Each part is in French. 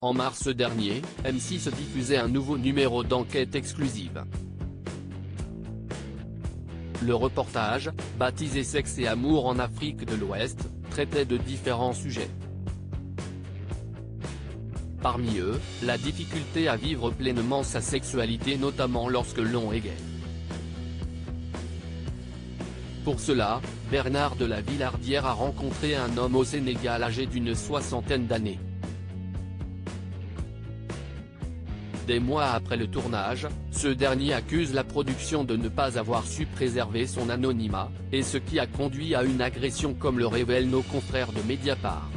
En mars dernier, M6 diffusait un nouveau numéro d'enquête exclusive. Le reportage, baptisé Sexe et amour en Afrique de l'Ouest, traitait de différents sujets. Parmi eux, la difficulté à vivre pleinement sa sexualité, notamment lorsque l'on est gay. Pour cela, Bernard de la Villardière a rencontré un homme au Sénégal âgé d'une soixantaine d'années. Des mois après le tournage, ce dernier accuse la production de ne pas avoir su préserver son anonymat, et ce qui a conduit à une agression, comme le révèlent nos confrères de Mediapart.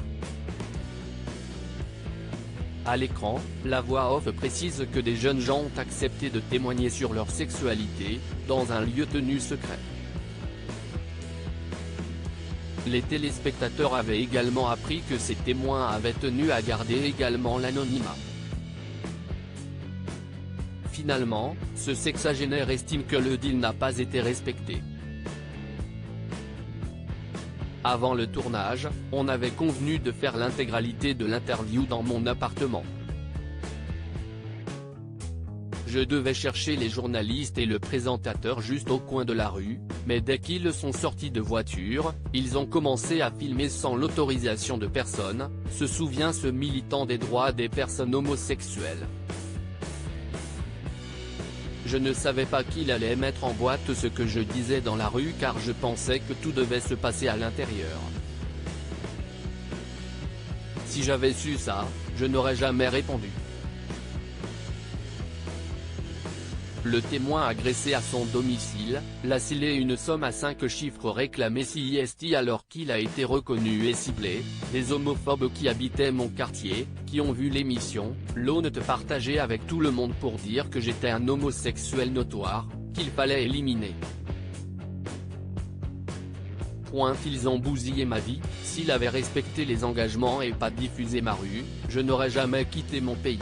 À l'écran, la voix off précise que des jeunes gens ont accepté de témoigner sur leur sexualité, dans un lieu tenu secret. Les téléspectateurs avaient également appris que ces témoins avaient tenu à garder également l'anonymat. Finalement, ce sexagénaire estime que le deal n'a pas été respecté. Avant le tournage, on avait convenu de faire l'intégralité de l'interview dans mon appartement. Je devais chercher les journalistes et le présentateur juste au coin de la rue, mais dès qu'ils sont sortis de voiture, ils ont commencé à filmer sans l'autorisation de personne, se souvient ce militant des droits des personnes homosexuelles. Je ne savais pas qu'il allait mettre en boîte ce que je disais dans la rue, car je pensais que tout devait se passer à l'intérieur. Si j'avais su ça, je n'aurais jamais répondu. Le témoin agressé à son domicile, l'a scellé une somme à 5 chiffres réclamée CIST alors qu'il a été reconnu et ciblé. Des homophobes qui habitaient mon quartier, qui ont vu l'émission, l'ont partagé avec tout le monde pour dire que j'étais un homosexuel notoire, qu'il fallait éliminer. Ils ont bousillé ma vie. S'il avait respecté les engagements et pas diffusé ma rue, je n'aurais jamais quitté mon pays.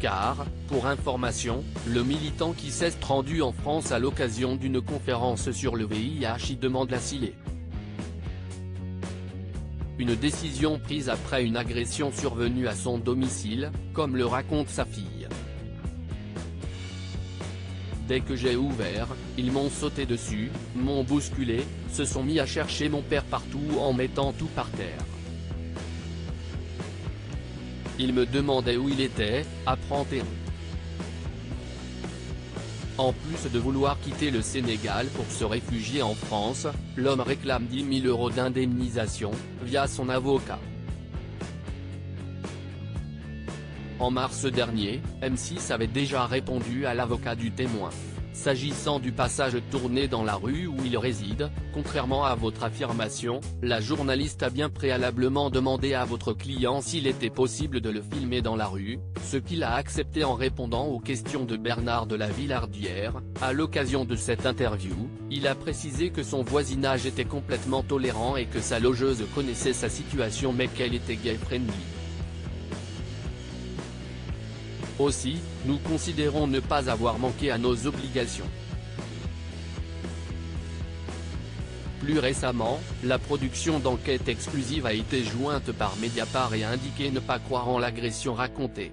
Car, pour information, le militant qui s'est rendu en France à l'occasion d'une conférence sur le VIH y demande l'asile. Une décision prise après une agression survenue à son domicile, comme le raconte sa fille. Dès que j'ai ouvert, ils m'ont sauté dessus, m'ont bousculé, se sont mis à chercher mon père partout en mettant tout par terre. Ils me demandaient où il était, apprend Théron. En plus de vouloir quitter le Sénégal pour se réfugier en France, l'homme réclame 10 000 € d'indemnisation, via son avocat. En mars dernier, M6 avait déjà répondu à l'avocat du témoin. S'agissant du passage tourné dans la rue où il réside, contrairement à votre affirmation, la journaliste a bien préalablement demandé à votre client s'il était possible de le filmer dans la rue, ce qu'il a accepté en répondant aux questions de Bernard de la Villardière. À l'occasion de cette interview, il a précisé que son voisinage était complètement tolérant et que sa logeuse connaissait sa situation mais qu'elle était gay-friendly. Aussi, nous considérons ne pas avoir manqué à nos obligations. Plus récemment, la production d'enquête exclusive a été jointe par Mediapart et a indiqué ne pas croire en l'agression racontée.